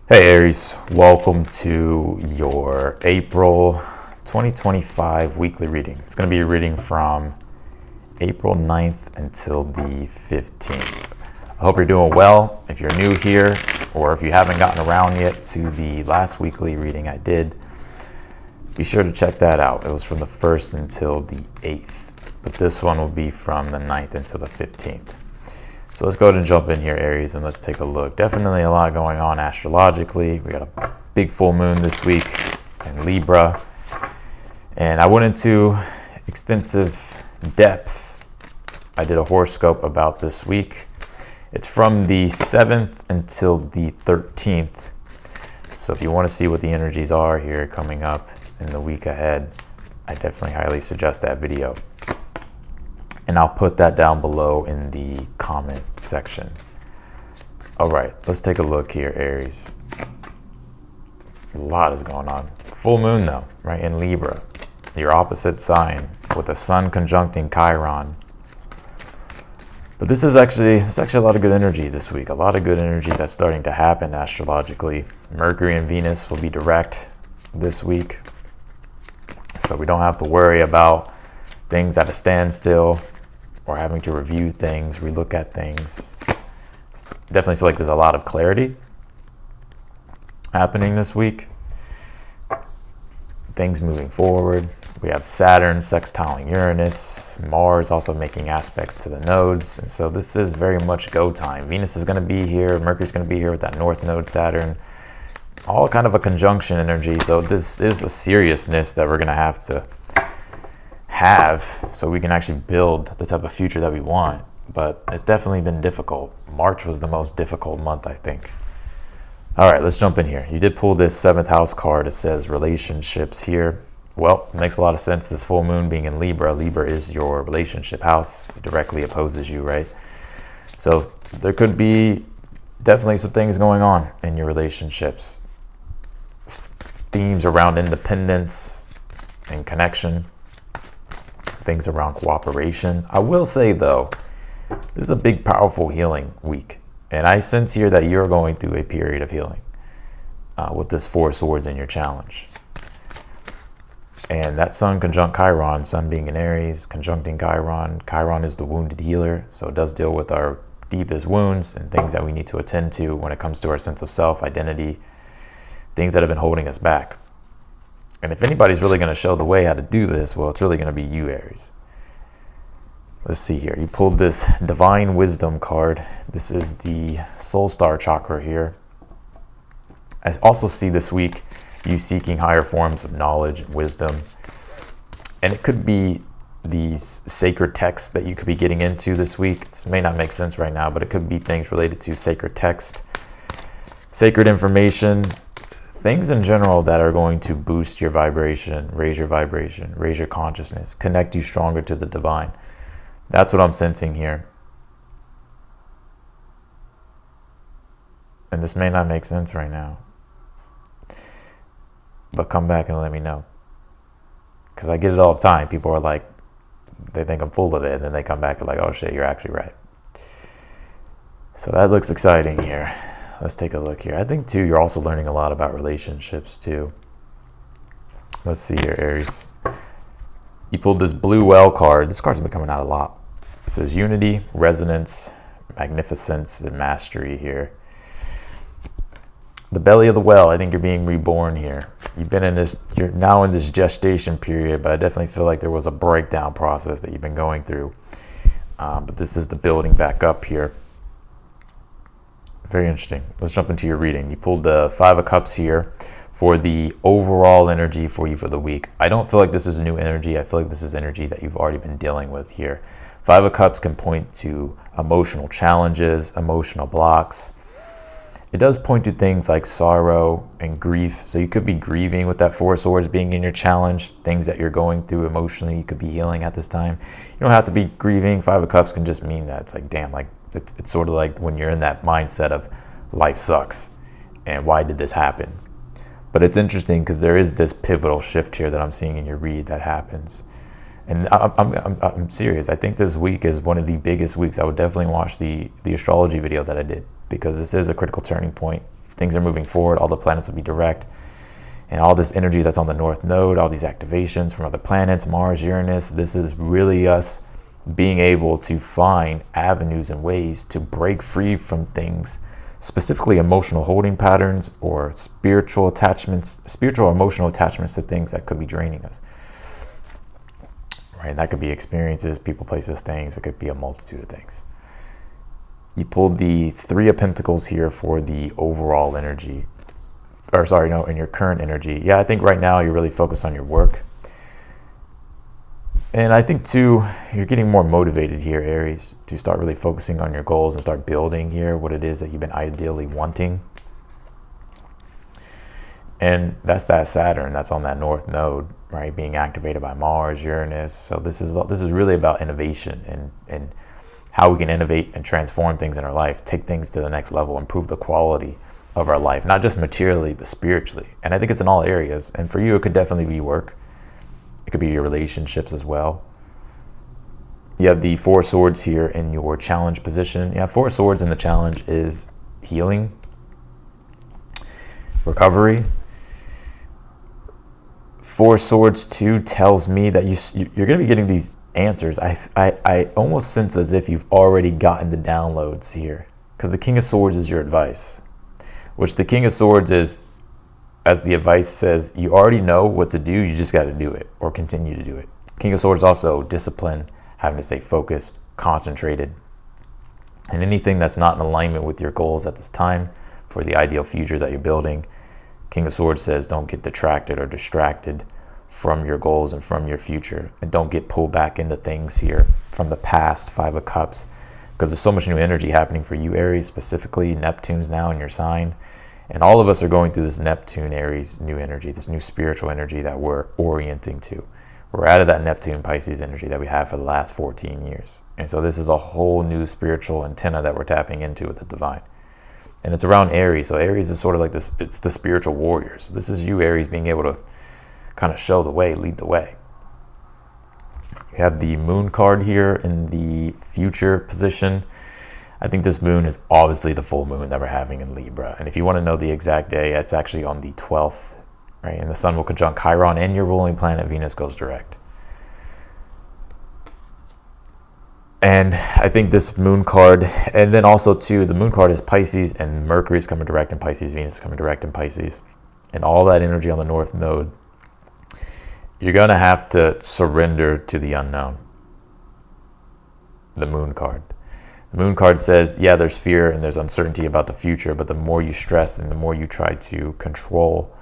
Hey Aries, welcome to your April 2025 weekly reading. It's going to be a reading from April 9th until the 15th. I hope you're doing well. If you're new here or if you haven't gotten around yet to the last weekly reading I did, be sure to check that out. It was from the 1st until the 8th, but this one will be from the 9th until the 15th. So let's go ahead and jump in here, Aries, and let's take a look. Definitely a lot going on astrologically. We got a big full moon this week in Libra. And I went into extensive depth. I did a horoscope about this week. It's from the 7th until the 13th. So if you want to see what the energies are here coming up in the week ahead, I definitely highly suggest that video. And I'll put that down below in the comment section. All right, let's take a look here, Aries. A lot is going on. Full moon though, right, in Libra, your opposite sign, with the sun conjuncting Chiron. But this is actually a lot of good energy this week. A lot of good energy that's starting to happen astrologically. Mercury and Venus will be direct this week. So we don't have to worry about things at a standstill, or having to review things, relook at things. Definitely feel like there's a lot of clarity happening this week. Things moving forward. We have Saturn sextiling Uranus, Mars also making aspects to the nodes. And so this is very much go time. Venus is going to be here, Mercury's going to be here with that north node Saturn. All kind of a conjunction energy. So this is a seriousness that we're going to have so we can actually build the type of future that we want. But it's definitely been difficult. March was the most difficult month, I think. All right, let's jump in here. You did pull this 7th house card. It says relationships here. Well, it makes a lot of sense. This full moon being in Libra. Libra is your relationship house. It directly opposes you, right? So there could be definitely some things going on in your relationships. Themes around independence and connection. Things around cooperation. I will say though, this is a big, powerful healing week. And I sense here that you're going through a period of healing with this 4 swords in your challenge. And that sun conjunct Chiron, sun being in Aries, conjuncting Chiron. Chiron is the wounded healer. So it does deal with our deepest wounds and things that we need to attend to when it comes to our sense of self, identity, things that have been holding us back. And if anybody's really going to show the way how to do this, well, it's really going to be you, Aries. Let's see here. You pulled this Divine Wisdom card. This is the Soul Star chakra here. I also see this week you seeking higher forms of knowledge and wisdom. And it could be these sacred texts that you could be getting into this week. This may not make sense right now, but it could be things related to sacred text, sacred information, things in general that are going to boost your vibration, raise your consciousness, connect you stronger to the divine. That's what I'm sensing here. And this may not make sense right now, but come back and let me know. Because I get it all the time. People are like, they think I'm full of it, and then they come back and like, oh shit, you're actually right. So that looks exciting here. Let's take a look here. I think too, you're also learning a lot about relationships too. Let's see here, Aries. You pulled this blue well card. This card's been coming out a lot. It says unity, resonance, magnificence, and mastery here. The belly of the well. I think you're being reborn here. You're now in this gestation period, but I definitely feel like there was a breakdown process that you've been going through. But this is the building back up here. Very interesting. Let's jump into your reading. You pulled the 5 of Cups here for the overall energy for you for the week. I don't feel like this is new energy. I feel like this is energy that you've already been dealing with here. 5 of Cups can point to emotional challenges, emotional blocks. It does point to things like sorrow and grief. So you could be grieving with that 4 swords being in your challenge, things that you're going through emotionally. You could be healing at this time. You don't have to be grieving. 5 of Cups can just mean that it's like, damn, like it's sort of like when you're in that mindset of life sucks and why did this happen? But it's interesting because there is this pivotal shift here that I'm seeing in your read that happens. And I'm serious. I think this week is one of the biggest weeks. I would definitely watch the astrology video that I did, because this is a critical turning point things are moving forward, all the planets will be direct. And all this energy that's on the North Node, all these activations from other planets, Mars, Uranus, this is really us being able to find avenues and ways to break free from things, specifically emotional holding patterns or spiritual emotional attachments to things that could be draining us. Right? That could be experiences, people, places, things. It could be a multitude of things. You pulled the Three of Pentacles here for the overall energy. Or sorry, no, in your current energy. Yeah, I think right now you're really focused on your work. And I think too, you're getting more motivated here, Aries, to start really focusing on your goals and start building here what it is that you've been ideally wanting. And that's that Saturn that's on that North Node, right? Being activated by Mars, Uranus. So this is really about innovation and how we can innovate and transform things in our life, take things to the next level, improve the quality of our life, not just materially, but spiritually. And I think it's in all areas. And for you, it could definitely be work. It could be your relationships as well. You have the Four of Swords here in your challenge position. Yeah, Four of Swords in the challenge is healing, recovery. Four of Swords too tells me that you're going to be getting these answers. I almost sense as if you've already gotten the downloads here, because the King of Swords is your advice, which the King of Swords is, as the advice says, you already know what to do, you just got to do it or continue to do it. King of Swords also discipline, having to stay focused, concentrated, and anything that's not in alignment with your goals at this time for the ideal future that you're building. King of Swords says don't get detracted or distracted from your goals and from your future, and don't get pulled back into things here from the past. Five of Cups, because there's so much new energy happening for you, Aries, specifically. Neptune's now in your sign, and all of us are going through this Neptune Aries new energy, this new spiritual energy that we're orienting to. We're out of that Neptune Pisces energy that we have for the last 14 years, and so this is a whole new spiritual antenna that we're tapping into with the divine. And it's around Aries. So Aries is sort of like this, it's the spiritual warriors. This is you, Aries, being able to kind of show the way, lead the way. You have the Moon card here in the future position. I think this moon is obviously the full moon that we're having in Libra. And if you want to know the exact day, it's actually on the 12th, right? And the sun will conjunct Chiron, and your ruling planet Venus goes direct. And I think this moon card, and then also too, the moon card is Pisces, and Mercury is coming direct in Pisces, Venus is coming direct in Pisces, and all that energy on the North Node. You're going to have to surrender to the unknown. The moon card. The moon card says, yeah, there's fear and there's uncertainty about the future, but the more you stress and the more you try to control,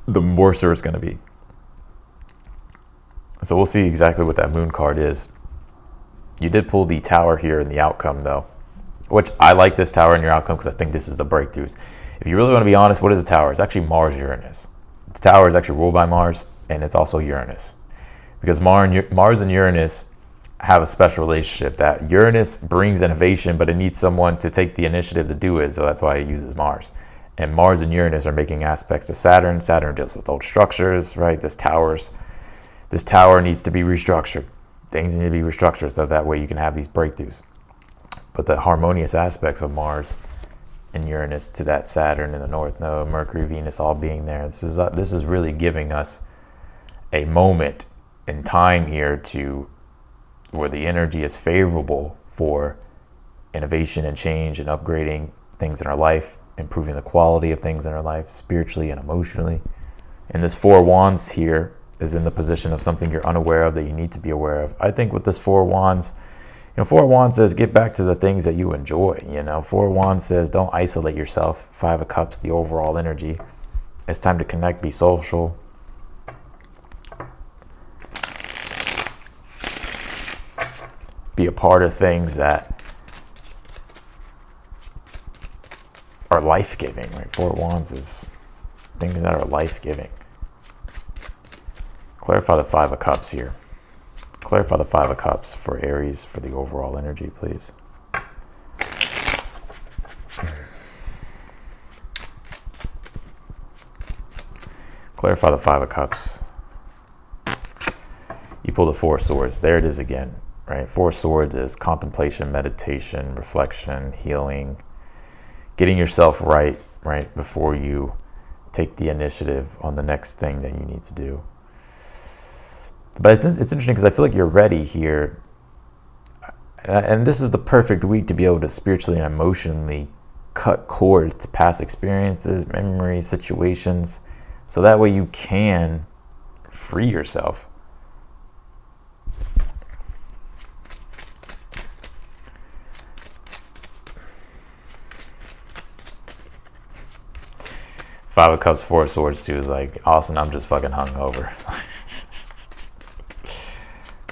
the worse it's going to be. So we'll see exactly what that moon card is. You did pull the Tower here in the outcome, though, which I like this Tower in your outcome because I think this is the breakthroughs. If you really want to be honest, what is a Tower? It's actually Mars, Uranus. The Tower is actually ruled by Mars, and it's also Uranus. Because Mars and Uranus have a special relationship, that Uranus brings innovation, but it needs someone to take the initiative to do it, so that's why it uses Mars. And Mars and Uranus are making aspects to Saturn. Saturn deals with old structures, right? This tower needs to be restructured. Things need to be restructured so that way you can have these breakthroughs. But the harmonious aspects of Mars and Uranus to that Saturn in the North Node, Mercury, Venus all being there, this is really giving us a moment in time here to where the energy is favorable for innovation and change and upgrading things in our life, improving the quality of things in our life, spiritually and emotionally. And this Four of Wands here is in the position of something you're unaware of that you need to be aware of. I think with this Four of Wands, Four of Wands says get back to the things that you enjoy. Four of Wands says don't isolate yourself. Five of Cups, the overall energy. It's time to connect, be social. Be a part of things that are life-giving, right? Four of Wands is things that are life-giving. Clarify the Five of Cups here. Clarify the Five of Cups for Aries for the overall energy, please. Clarify the Five of Cups. You pull the Four of Swords. There it is again, right? Four of Swords is contemplation, meditation, reflection, healing, getting yourself right before you take the initiative on the next thing that you need to do. But it's interesting because I feel like you're ready here. And this is the perfect week to be able to spiritually and emotionally cut cords to past experiences, memories, situations, so that way you can free yourself. Five of Cups, Four of Swords too is like, Austin, I'm just fucking hungover.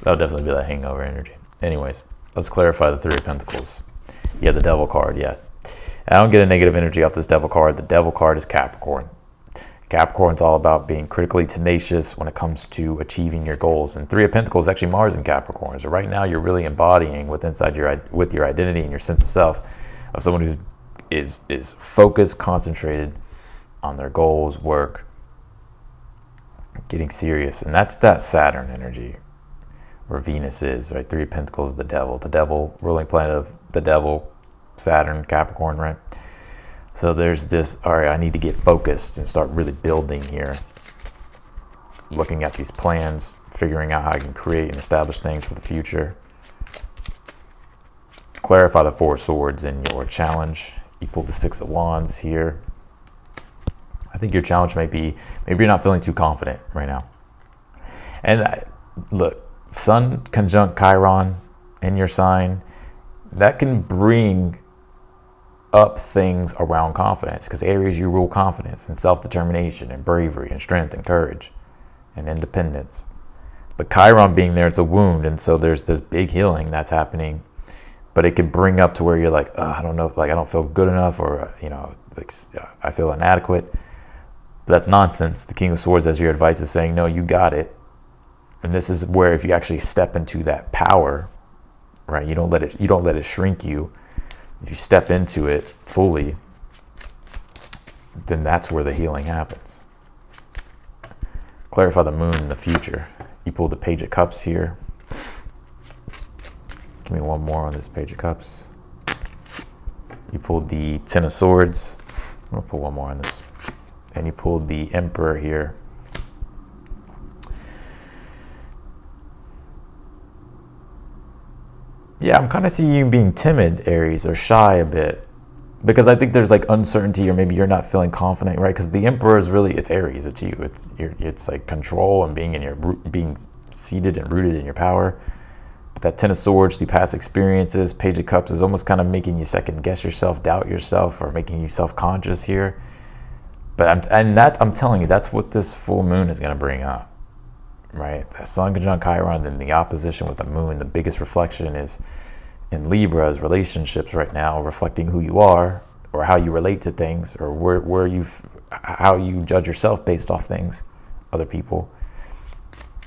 That'll definitely be that hangover energy. Anyways, let's clarify the Three of Pentacles. Yeah, the Devil card, yeah. I don't get a negative energy off this Devil card. The Devil card is Capricorn. Capricorn's all about being critically tenacious when it comes to achieving your goals. And Three of Pentacles is actually Mars in Capricorn. So right now you're really embodying with your identity and your sense of self of someone who is focused, concentrated on their goals, work, getting serious. And that's that Saturn energy where Venus is, right? Three of Pentacles, the devil, ruling planet of the devil, Saturn, Capricorn, right? So there's this, all right, I need to get focused and start really building here. Looking at these plans, figuring out how I can create and establish things for the future. Clarify the Four of Swords in your challenge. You pull the Six of Wands here. I think your challenge may be, maybe you're not feeling too confident right now. And look, Sun conjunct Chiron in your sign, that can bring up things around confidence, because Aries, you rule confidence and self-determination and bravery and strength and courage and independence. But Chiron being there, it's a wound, and so there's this big healing that's happening, but it could bring up to where you're like, I don't know, like I don't feel good enough, or like I feel inadequate. But that's nonsense. The King of Swords, as your advice, is saying, no, you got it. And this is where if you actually step into that power, right, you don't let it shrink you. If you step into it fully, then that's where the healing happens. Clarify the moon in the future. You pull the Page of Cups here. Give me one more on this Page of Cups. You pulled the Ten of Swords. I'm going to pull one more on this. And you pulled the Emperor here. Yeah, I'm kind of seeing you being timid, Aries, or shy a bit. Because I think there's like uncertainty, or maybe you're not feeling confident, right? Because the Emperor is really, it's Aries, it's you. It's like control and being seated and rooted in your power. But that Ten of Swords, through past experiences, Page of Cups is almost kind of making you second guess yourself, doubt yourself, or making you self-conscious here. But I'm telling you, that's what this full moon is going to bring up. Right, the Sun conjunct Chiron, then the opposition with the moon. The biggest reflection is in Libra's relationships right now, reflecting who you are or how you relate to things, or how you judge yourself based off things, other people.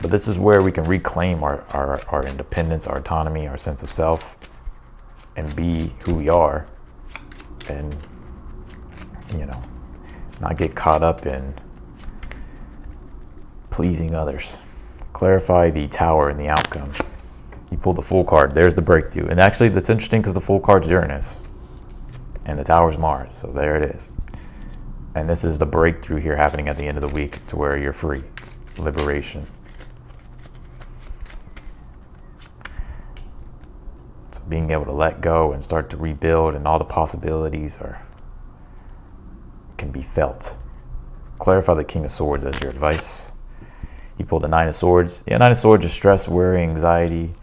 But this is where we can reclaim our independence, our autonomy, our sense of self, and be who we are, and not get caught up in pleasing others. Clarify the Tower and the outcome. You pull the Fool card. There's the breakthrough. And actually, that's interesting because the Fool card's Uranus. And the Tower's Mars. So there it is. And this is the breakthrough here happening at the end of the week to where you're free. Liberation. So being able to let go and start to rebuild, and all the possibilities can be felt. Clarify the King of Swords as your advice. You pull the Nine of Swords. Yeah, Nine of Swords is stress, worry, anxiety,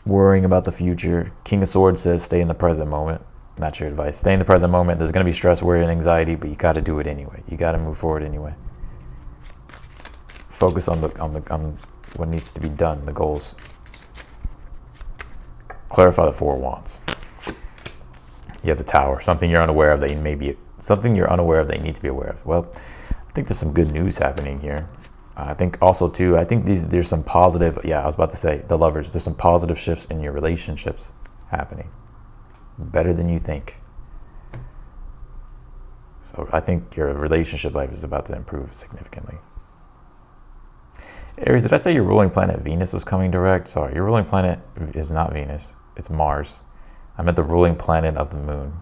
worrying about the future. King of Swords says stay in the present moment. That's your advice. Stay in the present moment. There's going to be stress, worry, and anxiety, but you got to do it anyway. You got to move forward anyway. Focus on what needs to be done, the goals. Clarify the Four of Wands. You have the Tower. Something you're unaware of that you need to be aware of. Well, I think there's some good news happening here. I think also too, there's some positive, I was about to say, the Lovers, there's some positive shifts in your relationships happening. Better than you think. So I think your relationship life is about to improve significantly. Aries, did I say your ruling planet Venus was coming direct? Sorry, your ruling planet is not Venus, it's Mars. I'm at the ruling planet of the moon.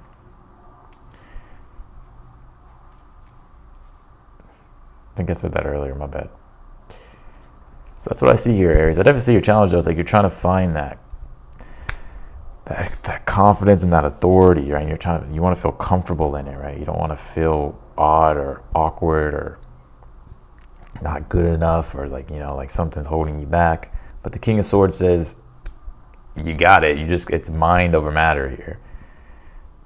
I think I said that earlier, my bad. So that's what I see here, Aries. I definitely see your challenge, though. It's like you're trying to find that confidence and that authority, right? You want to feel comfortable in it, right? You don't want to feel odd or awkward or not good enough, or like something's holding you back. But the King of Swords says you got it. It's mind over matter here.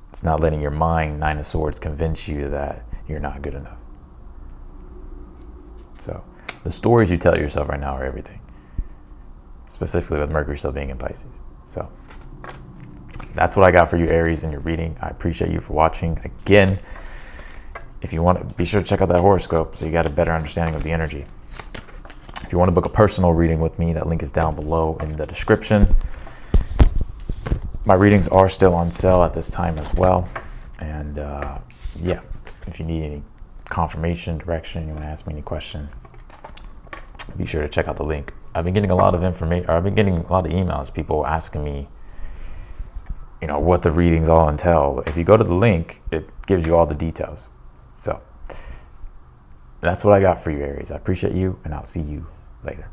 It's not letting your mind, Nine of Swords, convince you that you're not good enough. So the stories you tell yourself right now are everything, specifically with Mercury still being in Pisces. So that's what I got for you, Aries, in your reading. I appreciate you for watching. Again, if you want to, be sure to check out that horoscope so you got a better understanding of the energy. If you want to book a personal reading with me, that link is down below in the description. My readings are still on sale at this time as well. And yeah, if you need any confirmation, direction, you want to ask me any question, be sure to check out the link. I've been getting a lot of information, or I've been getting a lot of emails, people asking me, what the readings all entail. If you go to the link, it gives you all the details. So that's what I got for you, Aries. I appreciate you, and I'll see you later.